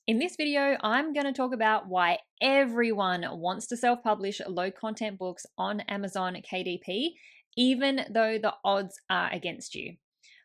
In this video, I'm going to talk about why everyone wants to self-publish low content books on Amazon KDP, even though the odds are against you.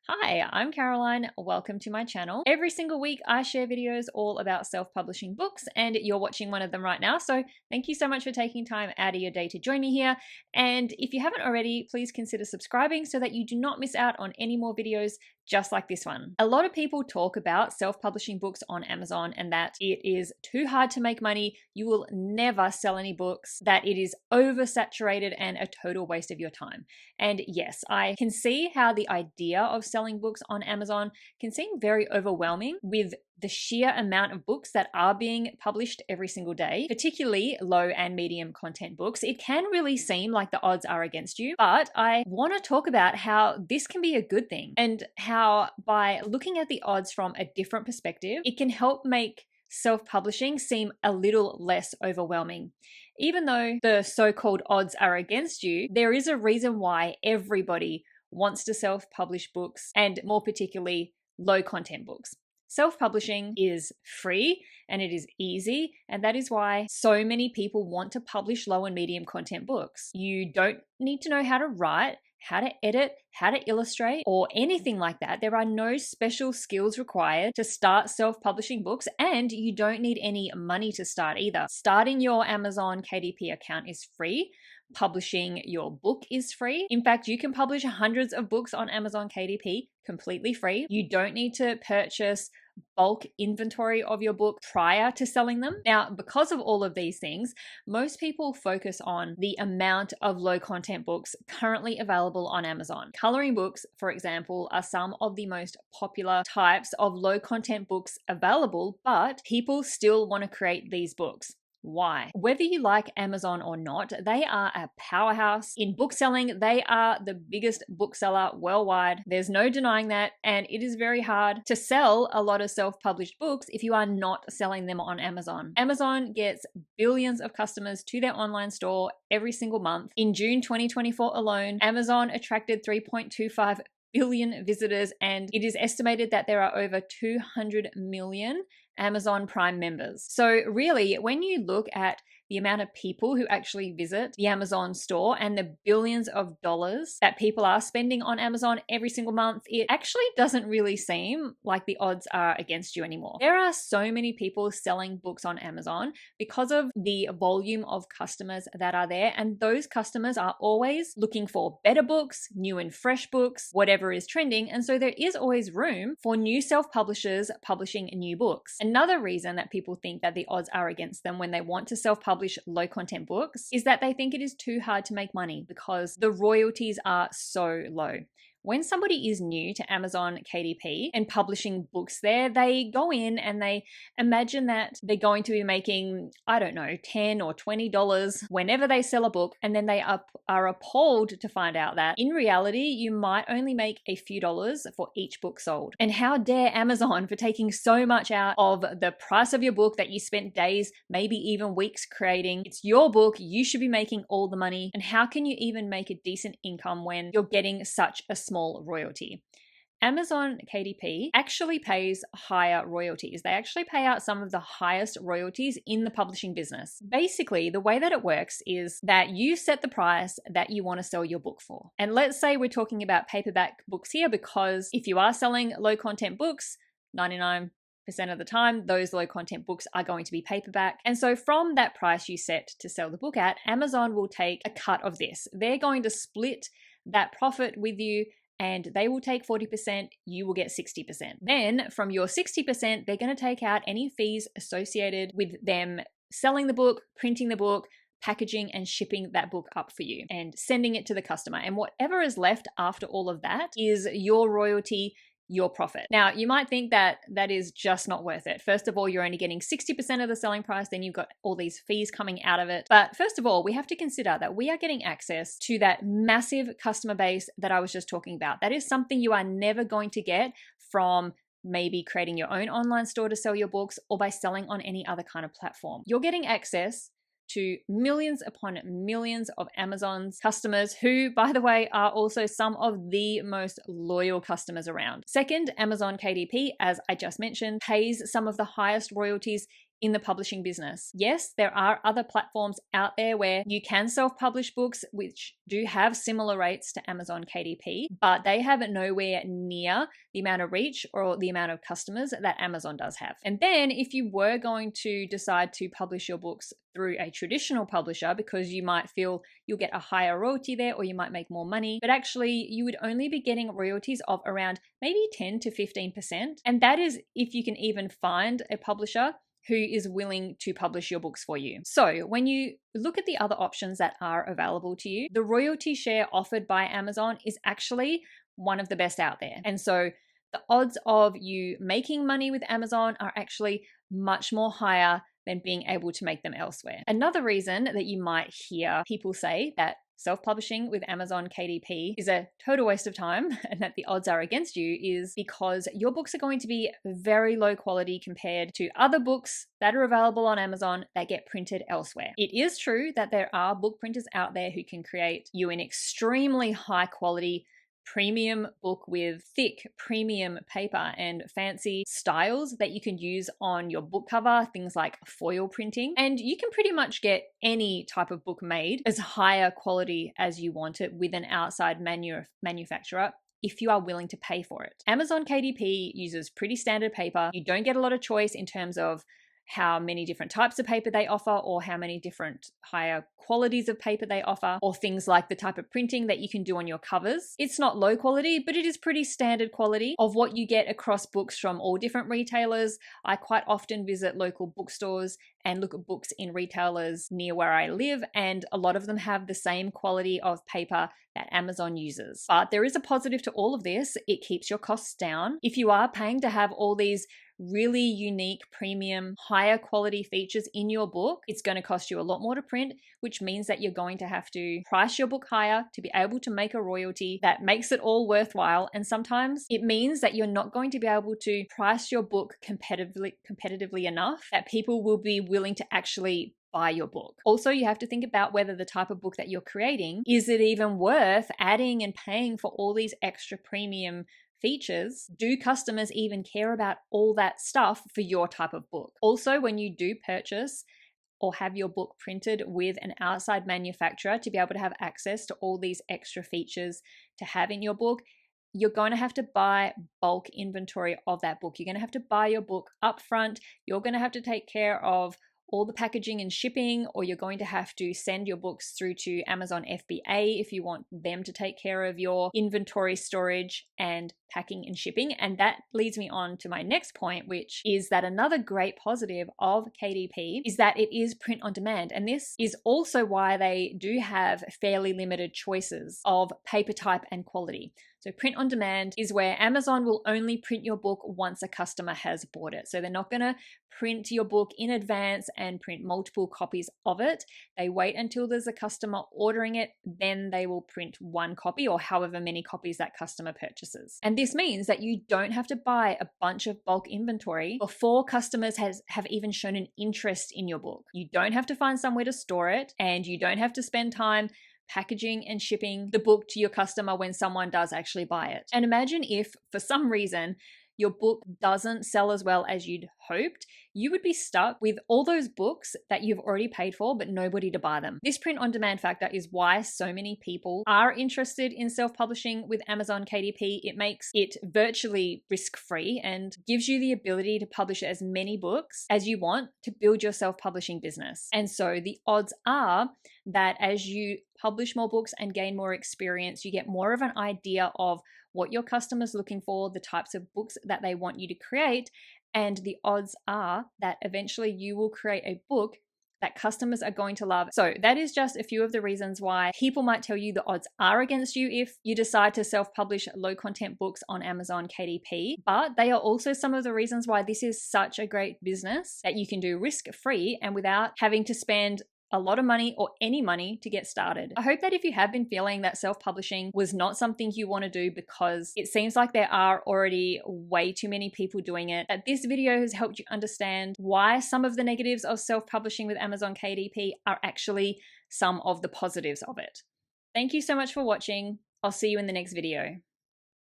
Hi, I'm Caroline. Welcome to my channel. Every single week, I share videos all about self-publishing books, and you're watching one of them right now. So thank you so much for taking time out of your day to join me here. And if you haven't already, please consider subscribing so that you do not miss out on any more videos just like this one. A lot of people talk about self-publishing books on Amazon and that it is too hard to make money. You will never sell any books, that it is oversaturated and a total waste of your time. And yes, I can see how the idea of selling books on Amazon can seem very overwhelming with the sheer amount of books that are being published every single day, particularly low and medium content books. It can really seem like the odds are against you, but I want to talk about how this can be a good thing and how by looking at the odds from a different perspective, it can help make self-publishing seem a little less overwhelming. Even though the so-called odds are against you, there is a reason why everybody wants to self-publish books, and more particularly low content books. Self-publishing is free and it is easy, and that is why so many people want to publish low and medium content books. You don't need to know how to write, how to edit, how to illustrate, or anything like that. There are no special skills required to start self-publishing books, and you don't need any money to start either. Starting your Amazon KDP account is free. Publishing your book is free. In fact, you can publish hundreds of books on Amazon KDP completely free. You don't need to purchase bulk inventory of your book prior to selling them. Now, because of all of these things, most people focus on the amount of low content books currently available on Amazon. Coloring books, for example, are some of the most popular types of low content books available, but people still want to create these books. Why? Whether you like Amazon or not, they are a powerhouse in book selling. They are the biggest bookseller worldwide. There's no denying that. And it is very hard to sell a lot of self-published books if you are not selling them on Amazon. Amazon gets billions of customers to their online store every single month. In June 2024 alone, Amazon attracted 3.25 billion visitors, and it is estimated that there are over 200 million Amazon Prime members. So really, when you look at the amount of people who actually visit the Amazon store and the billions of dollars that people are spending on Amazon every single month, it actually doesn't really seem like the odds are against you anymore. There are so many people selling books on Amazon because of the volume of customers that are there, and those customers are always looking for better books, new and fresh books, whatever is trending, and so there is always room for new self-publishers publishing new books. Another reason that people think that the odds are against them when they want to self-publish low content books is that they think it is too hard to make money because the royalties are so low. When somebody is new to Amazon KDP and publishing books there, they go in and they imagine that they're going to be making, I don't know, $10 or $20 whenever they sell a book, and then they are appalled to find out that in reality, you might only make a few dollars for each book sold. And how dare Amazon for taking so much out of the price of your book that you spent days, maybe even weeks creating. It's your book, you should be making all the money. And how can you even make a decent income when you're getting such a small royalty? Amazon KDP actually pays higher royalties. They actually pay out some of the highest royalties in the publishing business. Basically, the way that it works is that you set the price that you want to sell your book for. And let's say we're talking about paperback books here, because if you are selling low content books, 99% of the time, those low content books are going to be paperback. And so from that price you set to sell the book at, Amazon will take a cut of this. They're going to split that profit with you, and they will take 40%, you will get 60%. Then from your 60%, they're going to take out any fees associated with them selling the book, printing the book, packaging and shipping that book up for you and sending it to the customer. And whatever is left after all of that is your royalty, your profit. Now, you might think that that is just not worth it. First of all, you're only getting 60% of the selling price, then you've got all these fees coming out of it. But first of all, we have to consider that we are getting access to that massive customer base that I was just talking about. That is something you are never going to get from maybe creating your own online store to sell your books or by selling on any other kind of platform. You're getting access to millions upon millions of Amazon's customers, who, by the way, are also some of the most loyal customers around. Second, Amazon KDP, as I just mentioned, pays some of the highest royalties in the publishing business. Yes, there are other platforms out there where you can self-publish books which do have similar rates to Amazon KDP, but they have nowhere near the amount of reach or the amount of customers that Amazon does have. And then if you were going to decide to publish your books through a traditional publisher, because you might feel you'll get a higher royalty there or you might make more money, but actually you would only be getting royalties of around maybe 10 to 15%. And that is if you can even find a publisher who is willing to publish your books for you. So when you look at the other options that are available to you, the royalty share offered by Amazon is actually one of the best out there. And so the odds of you making money with Amazon are actually much more higher than being able to make them elsewhere. Another reason that you might hear people say that self-publishing with Amazon KDP is a total waste of time and that the odds are against you is because your books are going to be very low quality compared to other books that are available on Amazon that get printed elsewhere. It is true that there are book printers out there who can create you an extremely high quality premium book with thick premium paper and fancy styles that you can use on your book cover, things like foil printing. And you can pretty much get any type of book made as higher quality as you want it with an outside manufacturer if you are willing to pay for it. Amazon KDP uses pretty standard paper. You don't get a lot of choice in terms of how many different types of paper they offer or how many different higher qualities of paper they offer, or things like the type of printing that you can do on your covers. It's not low quality, but it is pretty standard quality of what you get across books from all different retailers. I quite often visit local bookstores and look at books in retailers near where I live, and a lot of them have the same quality of paper that Amazon uses. But there is a positive to all of this. It keeps your costs down. If you are paying to have all these really unique, premium, higher quality features in your book, it's going to cost you a lot more to print, which means that you're going to have to price your book higher to be able to make a royalty that makes it all worthwhile. And sometimes it means that you're not going to be able to price your book competitively enough that people will be willing to actually buy your book. Also, you have to think about whether the type of book that you're creating, is it even worth adding and paying for all these extra premium features? Do customers even care about all that stuff for your type of book? Also, when you do purchase or have your book printed with an outside manufacturer to be able to have access to all these extra features to have in your book, you're going to have to buy bulk inventory of that book. You're going to have to buy your book upfront. You're going to have to take care of all the packaging and shipping, or you're going to have to send your books through to Amazon FBA if you want them to take care of your inventory storage and packing and shipping. And that leads me on to my next point, which is that another great positive of KDP is that it is print on demand. And this is also why they do have fairly limited choices of paper type and quality. So print on demand is where Amazon will only print your book once a customer has bought it. So they're not going to print your book in advance and print multiple copies of it. They wait until there's a customer ordering it, then they will print one copy or however many copies that customer purchases. And this means that you don't have to buy a bunch of bulk inventory before customers have even shown an interest in your book. You don't have to find somewhere to store it, and you don't have to spend time packaging and shipping the book to your customer when someone does actually buy it. And imagine if, for some reason, your book doesn't sell as well as you'd hoped, you would be stuck with all those books that you've already paid for, but nobody to buy them. This print on demand factor is why so many people are interested in self-publishing with Amazon KDP. It makes it virtually risk-free and gives you the ability to publish as many books as you want to build your self-publishing business. And so the odds are that as you publish more books and gain more experience, you get more of an idea of what your customers are looking for, the types of books that they want you to create, and the odds are that eventually you will create a book that customers are going to love. So that is just a few of the reasons why people might tell you the odds are against you if you decide to self-publish low content books on Amazon KDP. But they are also some of the reasons why this is such a great business that you can do risk-free and without having to spend a lot of money or any money to get started. I hope that if you have been feeling that self-publishing was not something you want to do because it seems like there are already way too many people doing it, that this video has helped you understand why some of the negatives of self-publishing with Amazon KDP are actually some of the positives of it. Thank you so much for watching. I'll see you in the next video.